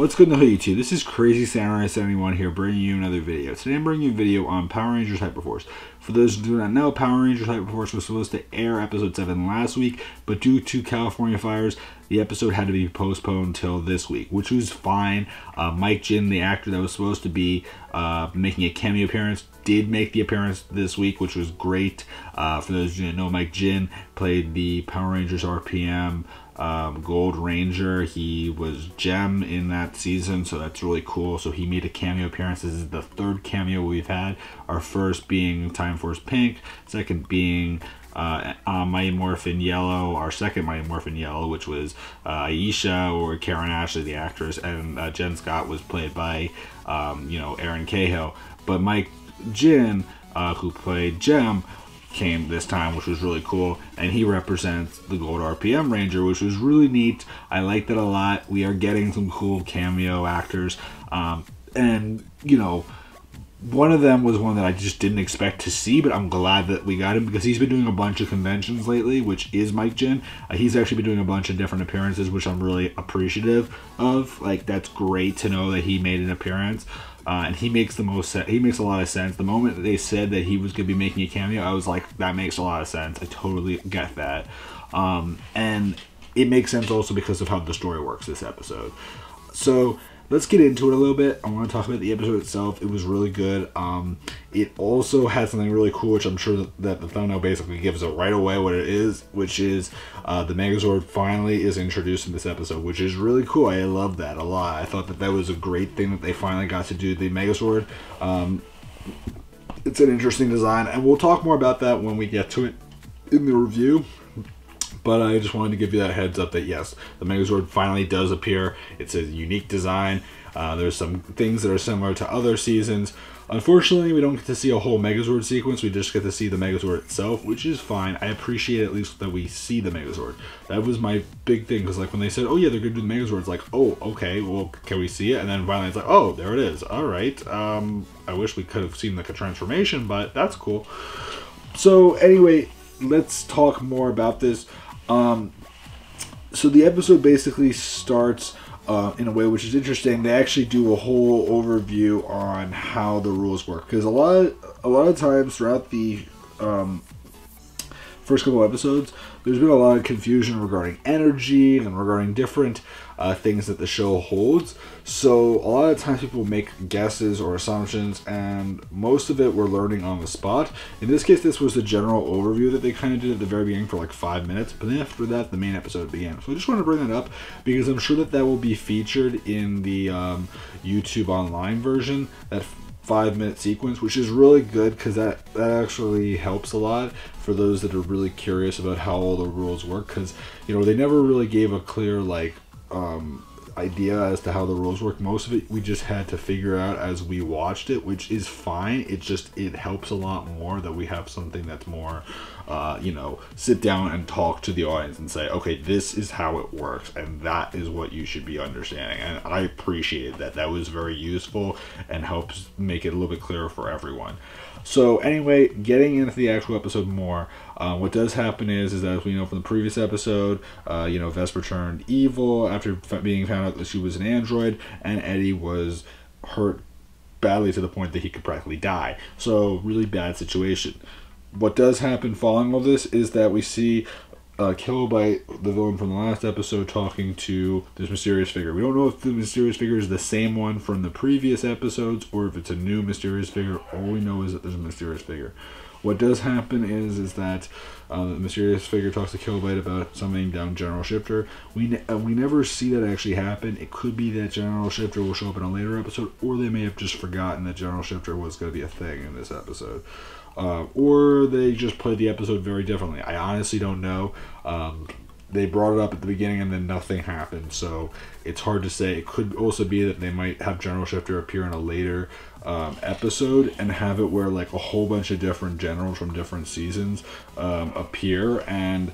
What's good in the hood, YouTube? This is Crazy Samurai 71 here, bringing you another video. Today I'm bringing you a video on Power Rangers Hyperforce. For those who do not know, Power Rangers Hyperforce was supposed to air episode 7 last week, but due to California fires, the episode had to be postponed until this week, which was fine. Mike Jin, the actor that was supposed to be making a cameo appearance, did make the appearance this week, which was great. For those who didn't know, Mike Jin played the Power Rangers RPM Gold Ranger. He was Gem in that season, so that's really cool. So he made a cameo appearance. This is the third cameo we've had. Our first being Time Force Pink, second being Mighty Morphin Yellow, our second Mighty Morphin Yellow, which was Aisha, or Karen Ashley, the actress, and Jen Scott was played by Aaron Cahill. But Mike Jin, who played Gem, came this time, which was really cool, and he represents the Gold RPM Ranger, which was really neat. I like that a lot. We are getting some cool cameo actors, and one of them was one that I just didn't expect to see, but I'm glad that we got him because he's been doing a bunch of conventions lately, which is Mike Jin. He's actually been doing a bunch of different appearances, which I'm really appreciative of. Like, that's great to know that he made an appearance. And he makes the most sense. He makes a lot of sense. The moment that they said that he was going to be making a cameo, I was like, that makes a lot of sense. I totally get that. And it makes sense also because of how the story works this episode. So let's get into it a little bit. I want to talk about the episode itself. It was really good. It also had something really cool, which I'm sure that the thumbnail basically gives it right away what it is, which is the Megazord finally is introduced in this episode, which is really cool. I love that a lot. I thought that that was a great thing that they finally got to do the Megazord. It's an interesting design, and we'll talk more about that when we get to it in the review. But I just wanted to give you that heads up that yes, the Megazord finally does appear. It's a unique design. There's some things that are similar to other seasons. Unfortunately, we don't get to see a whole Megazord sequence. We just get to see the Megazord itself, which is fine. I appreciate at least that we see the Megazord. That was my big thing, because like when they said, oh yeah, they're going to do the Megazord, it's like, oh, okay, well, can we see it? And then finally it's like, oh, there it is. All right. I wish we could have seen the transformation, but that's cool. So anyway, let's talk more about this. So the episode basically starts in a way which is interesting. They actually do a whole overview on how the rules work, because a lot of times throughout the first couple episodes, there's been a lot of confusion regarding energy and regarding different things that the show holds. So a lot of times people make guesses or assumptions, and most of it we're learning on the spot. In this case, this was the general overview that they kind of did at the very beginning for like 5 minutes, but then after that, the main episode began. So I just wanted to bring that up because I'm sure that that will be featured in the YouTube online version, that 5-minute sequence, which is really good because that actually helps a lot for those that are really curious about how all the rules work, because they never really gave a clear idea as to how the rules work. Most of it we just had to figure out as we watched it, which is fine. It helps a lot more that we have something that's more sit down and talk to the audience and say, okay, this is how it works, and that is what you should be understanding. And I appreciate that. That was very useful and helps make it a little bit clearer for everyone. So anyway, getting into the actual episode more, what does happen is that, as we know from the previous episode, Vesper turned evil after being found out that she was an android, and Eddie was hurt badly to the point that he could practically die. So really bad situation. What does happen following all this is that we see Kilobyte, the villain from the last episode, talking to this mysterious figure. We don't know if the mysterious figure is the same one from the previous episodes or if it's a new mysterious figure. All we know is that there's a mysterious figure. What does happen is that the mysterious figure talks to Kilobyte about summoning down General Shifter. We never see that actually happen. It could be that General Shifter will show up in a later episode, or they may have just forgotten that General Shifter was going to be a thing in this episode. Or they just played the episode very differently. I honestly don't know. They brought it up at the beginning and then nothing happened, so it's hard to say. It could also be that they might have General Shifter appear in a later episode and have it where like a whole bunch of different generals from different seasons appear and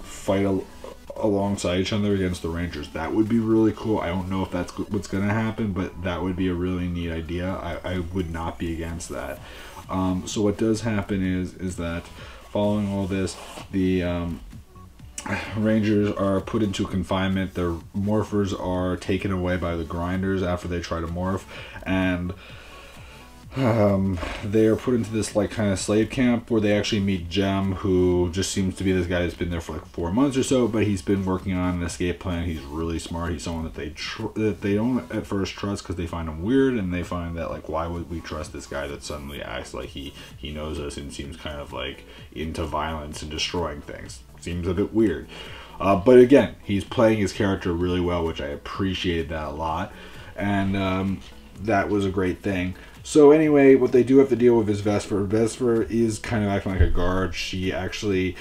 fight alongside each other against the Rangers. That would be really cool. I don't know if that's what's going to happen, but that would be a really neat idea. I would not be against that. So what does happen is that following all this, the Rangers are put into confinement. Their morphers are taken away by the grinders after they try to morph, and they are put into this like kind of slave camp where they actually meet Jem, who just seems to be this guy that's been there for like 4 months or so, but he's been working on an escape plan. He's really smart. He's someone that they don't at first trust because they find him weird, and they find that like, why would we trust this guy that suddenly acts like he knows us and seems kind of like into violence and destroying things? Seems a bit weird. But again, he's playing his character really well, which I appreciated that a lot, and that was a great thing. So anyway, what they do have to deal with is Vesper. Vesper is kind of acting like a guard. She actually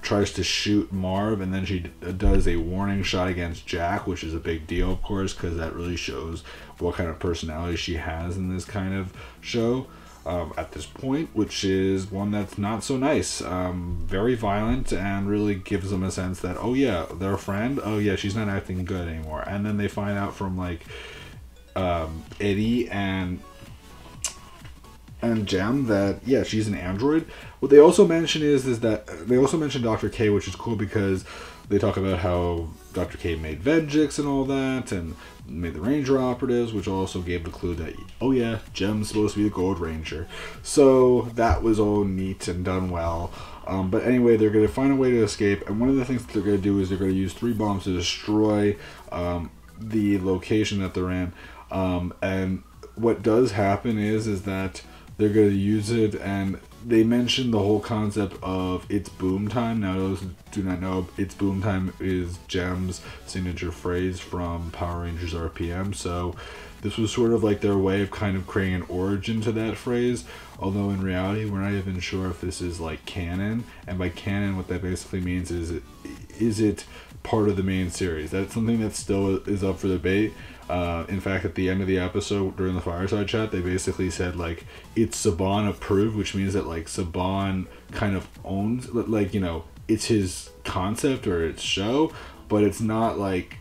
tries to shoot Marv, and then she does a warning shot against Jack, which is a big deal, of course, because that really shows what kind of personality she has in this kind of show at this point, which is one that's not so nice. Very violent, and really gives them a sense that, oh yeah, their friend, oh yeah, she's not acting good anymore. And then they find out from like Eddie and Jem that yeah, she's an android. What they also mention is that they also mention Dr. K, which is cool because they talk about how Dr. K made Venjix and all that, and made the Ranger operatives, which also gave the clue that oh yeah, Jem's supposed to be the Gold Ranger. So that was all neat and done well. But anyway, they're going to find a way to escape, and one of the things that they're going to do is they're going to use 3 bombs to destroy the location that they're in. And what does happen is that they're going to use it, and they mention the whole concept of it's boom time. Now, those who do not know, it's boom time is Jem's signature phrase from Power Rangers RPM. So this was sort of like their way of kind of creating an origin to that phrase. Although in reality, we're not even sure if this is like canon. And by canon, what that basically means is it part of the main series? That's something that still is up for debate. In fact, at the end of the episode during the fireside chat, they basically said like it's Saban approved, which means that like Saban kind of owns, like, you know, it's his concept or its show, but it's not like,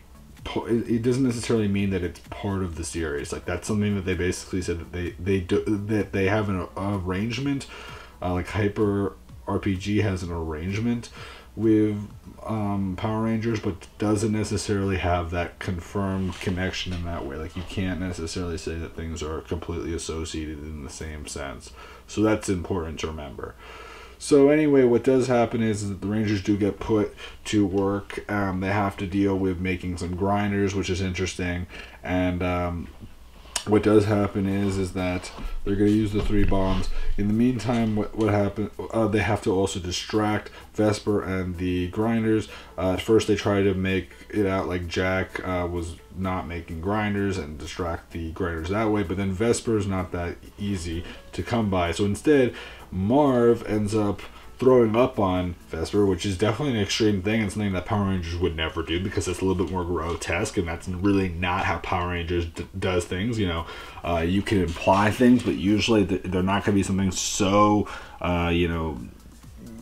it doesn't necessarily mean that it's part of the series. Like that's something that they basically said that they have an arrangement, like Hyper RPG has an arrangement with Power Rangers, but doesn't necessarily have that confirmed connection in that way. Like you can't necessarily say that things are completely associated in the same sense. So that's important to remember. So anyway, what does happen is that the Rangers do get put to work. They have to deal with making some grinders, which is interesting. And what does happen is that they're going to use the 3 bombs. In the meantime, what happened? They have to also distract Vesper and the grinders. At first, they try to make it out like Jack was not making grinders and distract the grinders that way. But then Vesper is not that easy to come by. So instead, Marv ends up throwing up on Vesper, which is definitely an extreme thing and something that Power Rangers would never do because it's a little bit more grotesque, and that's really not how Power Rangers does things. You know, you can imply things, but usually they're not going to be something so, you know,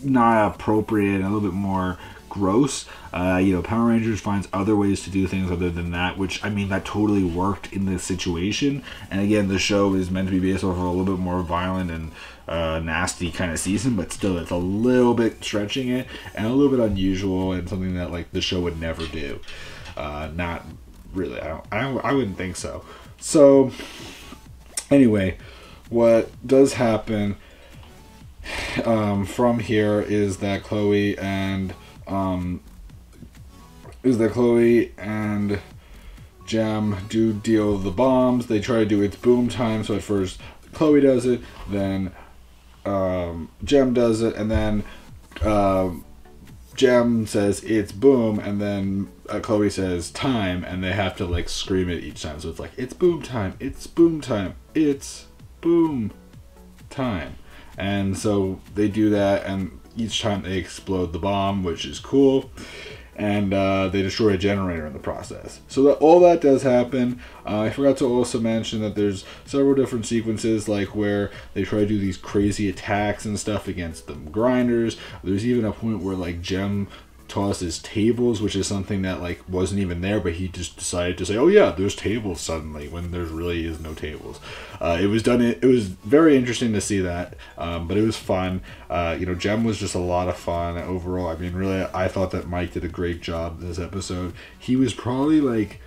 not appropriate and a little bit more gross. You know, Power Rangers finds other ways to do things other than that, which, I mean, that totally worked in this situation. And again, the show is meant to be based off of a little bit more violent and nasty kind of season, but still it's a little bit stretching it and a little bit unusual and something that like the show would never do. Not really. I wouldn't think so. So anyway, what does happen from here is that Chloe and Jem do deal the bombs. They try to do its boom time. So at first Chloe does it, then Jem does it, and then Jem says it's boom, and then Chloe says time, and they have to like scream it each time. So it's like it's boom time, it's boom time, it's boom time. And so they do that, and each time they explode the bomb, which is cool. And they destroy a generator in the process. So that all that does happen. I forgot to also mention that there's several different sequences, like where they try to do these crazy attacks and stuff against the grinders. There's even a point where like Jem taught us is tables, which is something that like wasn't even there, but he just decided to say, oh yeah, there's tables suddenly when there really is no tables. It was very interesting to see that, but it was fun. Jem was just a lot of fun overall. I mean, really, I thought that Mike did a great job this episode. He was probably like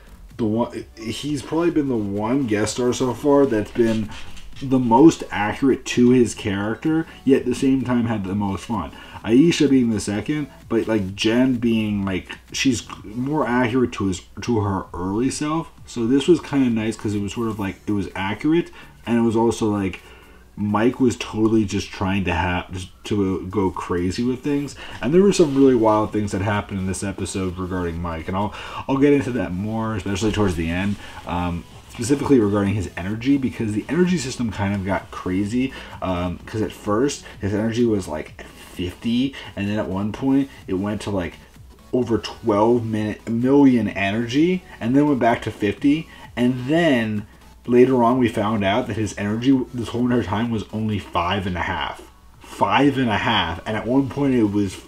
he's probably been the one guest star so far that's been the most accurate to his character, yet at the same time had the most fun. Aisha being the second, but like Jen being like, she's more accurate to her early self. So this was kind of nice because it was sort of like, it was accurate, and it was also like Mike was totally just trying to go crazy with things, and there were some really wild things that happened in this episode regarding Mike, and I'll get into that more, especially towards the end. Specifically regarding his energy, because the energy system kind of got crazy, because at first his energy was like 50, and then at one point it went to like over 12 million energy, and then went back to 50, and then later on we found out that his energy this whole entire time was only 5.5, and at one point it was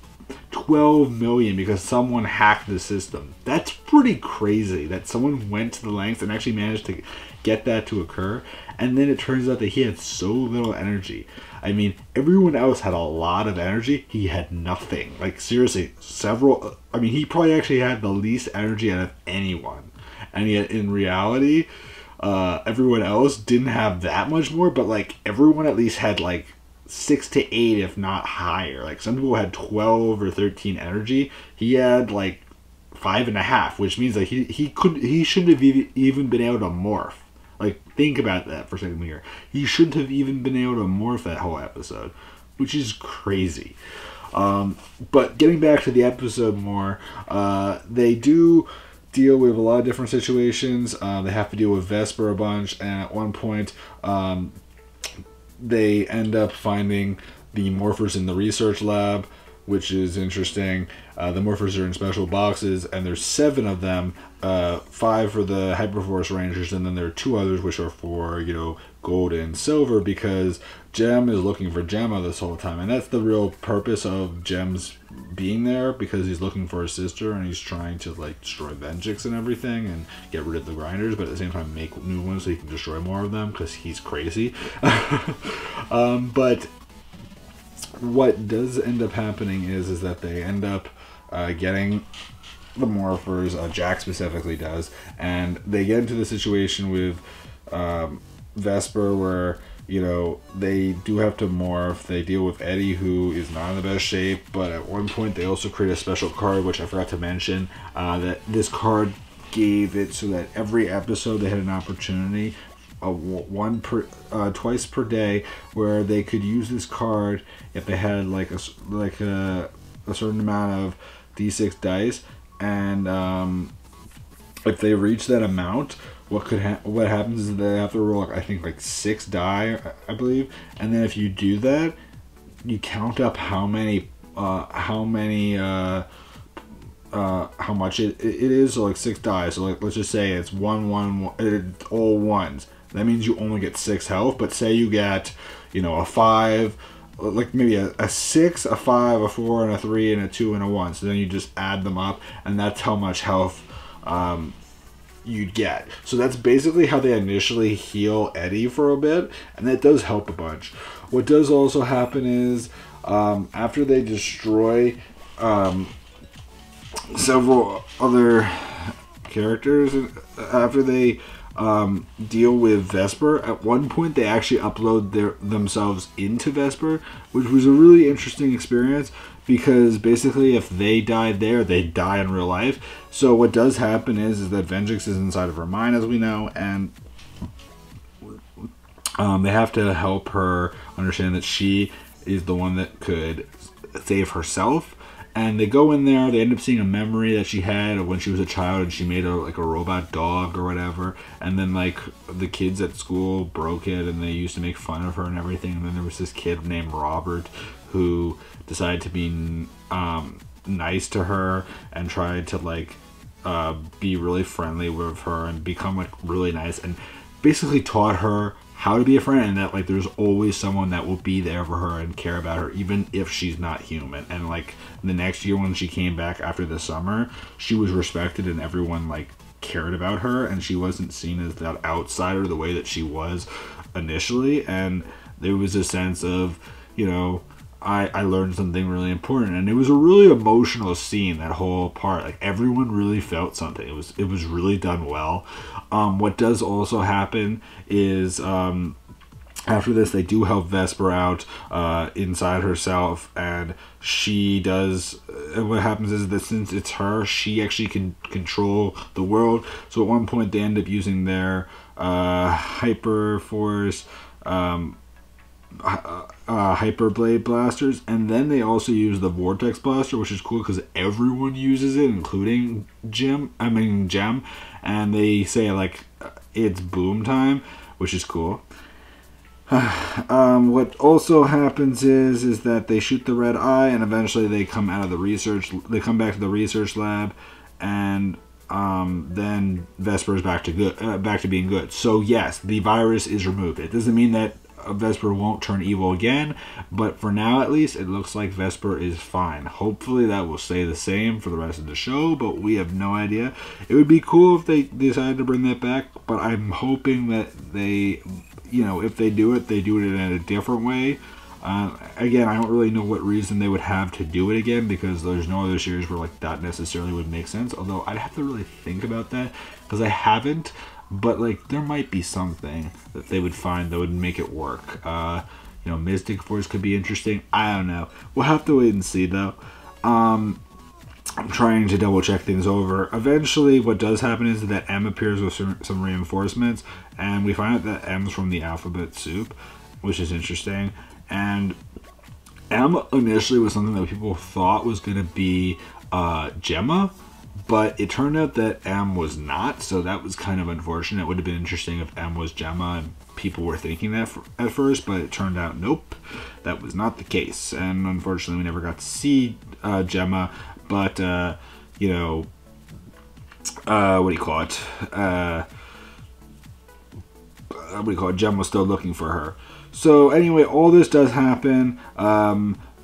12 million because someone hacked the system. That's pretty crazy that someone went to the lengths and actually managed to get that to occur, and then it turns out that he had so little energy. I mean, everyone else had a lot of energy. He had nothing. Like, seriously, he probably actually had the least energy out of anyone. And yet, in reality, everyone else didn't have that much more, but, like, everyone at least had, like, 6 to 8, if not higher. Like, some people had 12 or 13 energy. He had, like, 5.5, which means that he shouldn't have even been able to morph. Like, think about that for a second here. He shouldn't have even been able to morph that whole episode, which is crazy. But getting back to the episode more, they do deal with a lot of different situations. They have to deal with Vesper a bunch, and at one point, they end up finding the morphers in the research lab, which is interesting. The morphers are in special boxes, and there's 7 of them, 5 for the Hyperforce Rangers, and then there are 2 others which are for, gold and silver, because Jem is looking for Gemma this whole time, and that's the real purpose of Jem's being there, because he's looking for his sister, and he's trying to, like, destroy Vengix and everything, and get rid of the grinders, but at the same time make new ones so he can destroy more of them, because he's crazy. But what does end up happening is that they end up getting the morphers, Jack specifically does, and they get into the situation with Vesper where, they do have to morph. They deal with Eddie, who is not in the best shape, but at one point they also create a special card, which I forgot to mention, that this card gave it so that every episode they had an opportunity twice per day where they could use this card if they had like a certain amount of D6 dice, and if they reach that amount, what happens is they have to roll, I think, like 6 die, I believe, and then if you do that, you count up how much it is. So like 6 die. So like, let's just say it's 1 1 1, it's all ones. That means you only get 6 health. But say you get, a 5, like maybe a 6, a 5, a 4, and a 3, and a 2, and a 1. So then you just add them up, and that's how much health you'd get. So that's basically how they initially heal Eddie for a bit, and that does help a bunch. What does also happen is, after they destroy several other characters, after they deal with Vesper, at one point they actually upload themselves into Vesper, which was a really interesting experience, because basically if they died there, they die in real life. So what does happen is that Vengix is inside of her mind, as we know, and they have to help her understand that she is the one that could save herself. And they go in there, they end up seeing a memory that she had of when she was a child, and she made a robot dog or whatever, and then like the kids at school broke it, and they used to make fun of her and everything. And then there was this kid named Robert who decided to be nice to her and tried to like be really friendly with her and become like really nice, and basically taught her how to be a friend, and that like there's always someone that will be there for her and care about her even if she's not human. And like the next year when she came back after the summer, she was respected and everyone like cared about her, and she wasn't seen as that outsider the way that she was initially. And there was a sense of, you know, I learned something really important, and it was a really emotional scene, that whole part. Like everyone really felt something. It was really done well. What does also happen is after this, they do help Vesper out inside herself, and she does. And what happens is that since it's her, she actually can control the world. So at one point, they end up using their Hyperforce. Hyperblade blasters, and then they also use the Vortex blaster, which is cool because everyone uses it, including Jem, and they say like it's boom time, which is cool. What also happens is that they shoot the red eye, and eventually they come out of the research. They come back to the research lab, and then Vesper is back to being good. So yes, the virus is removed. It doesn't mean that Vesper won't turn evil again, but for now at least it looks like Vesper is fine. Hopefully that will stay the same for the rest of the show, but we have no idea. It would be cool if they decided to bring that back, but I'm hoping that they, you know, if they do it in a different way. Again, I don't really know what reason they would have to do it again, because there's no other series where like that necessarily would make sense, although I'd have to really think about that because I haven't. But like there might be something that they would find that would make it work. You know, Mystic Force could be interesting. I don't know. We'll have to wait and see though. I'm trying to double check things over. Eventually what does happen is that M appears with some reinforcements, and we find out that M's from the alphabet soup, which is interesting. And M initially was something that people thought was going to be Gemma, but it turned out that M was not, so that was kind of unfortunate. It would have been interesting if M was Gemma, and people were thinking that at first, but it turned out nope, that was not the case. And unfortunately, we never got to see Gemma, but, you know, what do you call it? Jem was still looking for her. So anyway, all this does happen.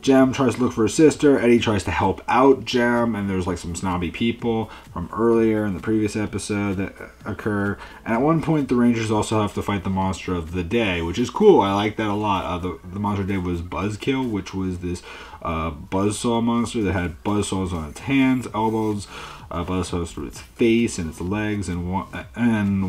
Jem tries to look for her sister. Eddie tries to help out Jem, and there's like some snobby people from earlier in the previous episode that occur. And at one point, the Rangers also have to fight the monster of the day, which is cool. I like that a lot. The monster of the day was Buzzkill, which was this buzzsaw monster that had buzzsaws on its hands, elbows, buzzsaws through its face and its legs, and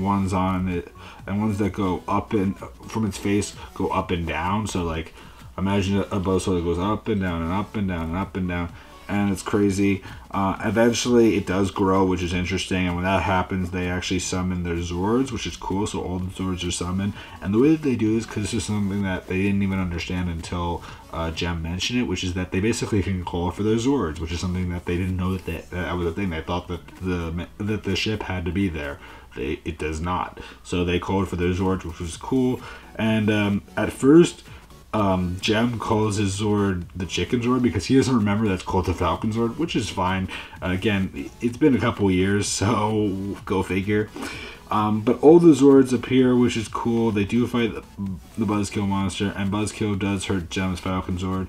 ones on it, and ones that go up and from its face go up and down. So like, imagine a buzzsaw that goes up and down and up and down and up and down, and it's crazy. Eventually, it does grow, which is interesting, and when that happens, they actually summon their Zords, which is cool, so all the Zords are summoned. And the way that they do this, because this is something that they didn't even understand until Jem mentioned it, which is that they basically can call for their Zords, which is something that they didn't know that was a thing. They thought that the ship had to be there. It does not. So they called for their Zords, which was cool. And at first, Jem calls his Zord the Chicken Zord because he doesn't remember that's called the Falcon Zord, which is fine. Again, it's been a couple years, so go figure. But all the Zords appear, which is cool. They do fight the Buzzkill monster, and Buzzkill does hurt Jem's Falcon Zord.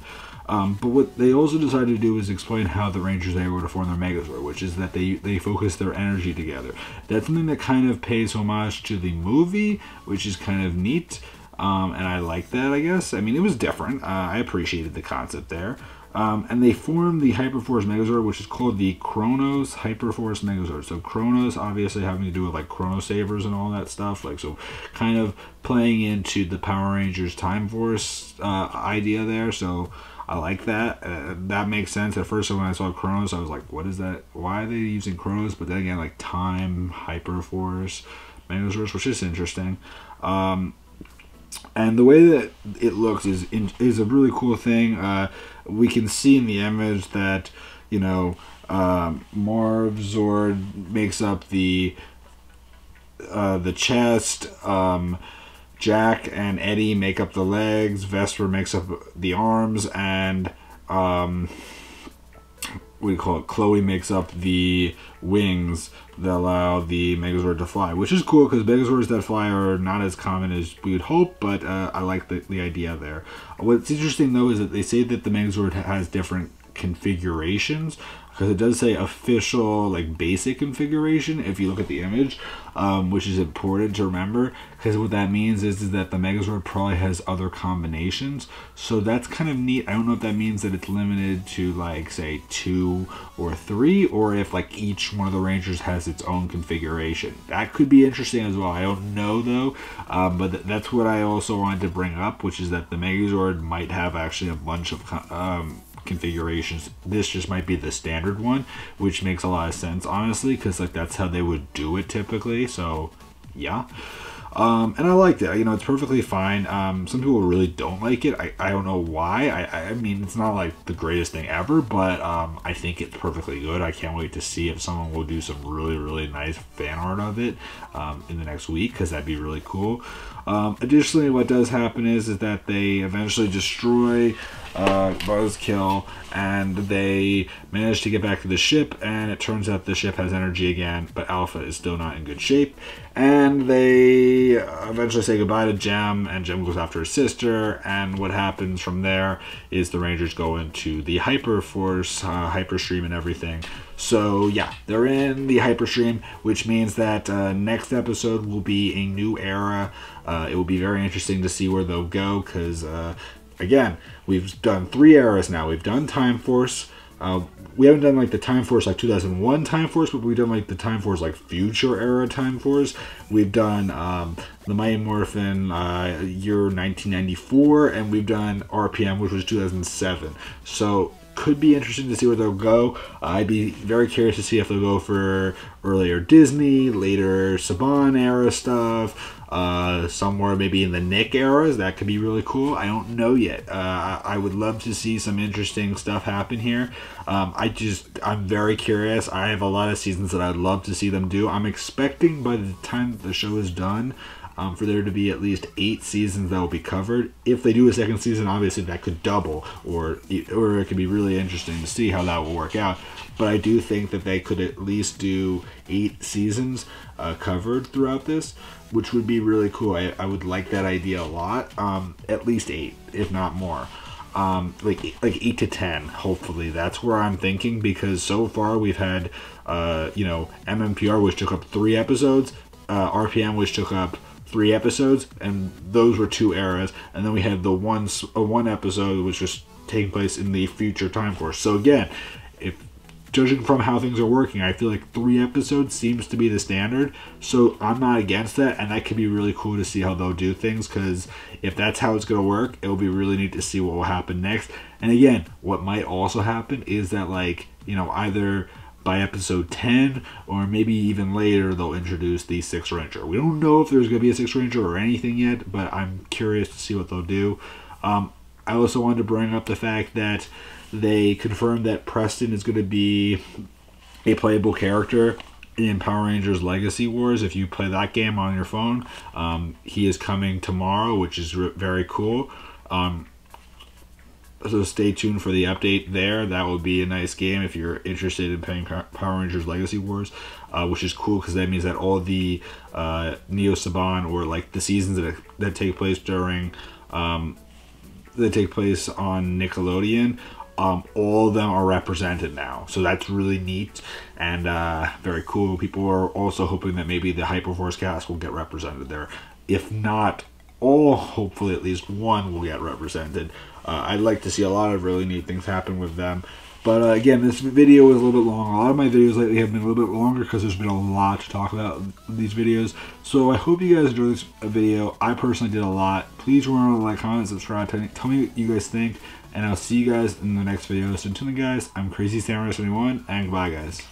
But what they also decided to do is explain how the Rangers are able to form their Megazord, which is that they focus their energy together. That's something that kind of pays homage to the movie, which is kind of neat. And I like that, I guess. I mean, it was different. I appreciated the concept there. And they formed the Hyperforce Megazord, which is called the Chronos Hyperforce Megazord. So Chronos obviously having to do with like Chrono Sabers and all that stuff. Like, so kind of playing into the Power Rangers Time Force idea there. So I like that. That makes sense. At first, when I saw Chronos, I was like, what is that? Why are they using Chronos? But then again, like Time, Hyperforce Megazords, which is interesting. And the way that it looks is a really cool thing. We can see in the image that, you know, Marv Zord makes up the chest. Jack and Eddie make up the legs. Vesper makes up the arms, and what do you call it, Chloe makes up the wings that allow the Megazord to fly, which is cool because Megazords that fly are not as common as we would hope, but I like the idea there. What's interesting though is that they say that the Megazord has different configurations, because it does say official like basic configuration if you look at the image, which is important to remember, because what that means is that the Megazord probably has other combinations, so that's kind of neat. I don't know if that means that it's limited to like say 2 or 3, or if like each one of the Rangers has its own configuration. That could be interesting as well. I don't know though, but that's what I also wanted to bring up, which is that the Megazord might have actually a bunch of configurations. This just might be the standard one, which makes a lot of sense honestly, because like that's how they would do it typically. So yeah, and I liked it. You know, it's perfectly fine. Some people really don't like it. I don't know why. I mean, it's not like the greatest thing ever, but I think it's perfectly good. I can't wait to see if someone will do some really nice fan art of it in the next week, because that'd be really cool. Additionally, what does happen is that they eventually destroy Buzzkill, and they manage to get back to the ship, and it turns out the ship has energy again, but Alpha is still not in good shape, and they eventually say goodbye to Gem, and Gem goes after her sister, and what happens from there is the Rangers go into the Hyperforce, Hyperstream and everything. So yeah, they're in the Hyperstream, which means that next episode will be a new era. It will be very interesting to see where they'll go, because again, we've done 3 eras now. We've done Time Force. We haven't done like the Time Force like 2001 Time Force, but we've done like the Time Force like Future Era Time Force. We've done the Mighty Morphin year 1994, and we've done RPM, which was 2007. So could be interesting to see where they'll go. I'd be very curious to see if they'll go for earlier Disney, later Saban era stuff, somewhere maybe in the Nick eras. That could be really cool. I don't know yet. I would love to see some interesting stuff happen here. I'm very curious. I have a lot of seasons that I'd love to see them do. I'm expecting by the time that the show is done, for there to be at least 8 seasons that will be covered. If they do a second season, obviously that could double, or it could be really interesting to see how that will work out. But I do think that they could at least do 8 seasons covered throughout this, which would be really cool. I would like that idea a lot. At least 8, if not more. Like 8 to 10, hopefully. That's where I'm thinking, because so far we've had, you know, MMPR, which took up 3 episodes, RPM, which took up 3 episodes, and those were 2 eras, and then we had the one episode which was taking place in the future Time Force. So again, if judging from how things are working, I feel like 3 episodes seems to be the standard, so I'm not against that, and that could be really cool to see how they'll do things, because if that's how it's going to work, it will be really neat to see what will happen next. And again, what might also happen is that, like, you know, either by episode 10 or maybe even later, they'll introduce the 6th Ranger. We don't know if there's going to be a 6th Ranger or anything yet, but I'm curious to see what they'll do. I also wanted to bring up the fact that they confirmed that Preston is going to be a playable character in Power Rangers Legacy Wars. If you play that game on your phone, he is coming tomorrow, which is very cool. So stay tuned for the update there. That would be a nice game if you're interested in playing Power Rangers Legacy Wars, which is cool because that means that all the Neo Saban, or like the seasons that take place during that take place on Nickelodeon, all of them are represented now. So that's really neat and very cool. People are also hoping that maybe the Hyperforce cast will get represented there. If not all, hopefully at least one will get represented. I'd like to see a lot of really neat things happen with them. But again, this video was a little bit long. A lot of my videos lately have been a little bit longer because there's been a lot to talk about in these videos. So I hope you guys enjoyed this video. I personally did a lot. Please remember to like, comment, subscribe. Tell me what you guys think. And I'll see you guys in the next video. So until then, guys, I'm Crazy Samurai 71, and goodbye, guys.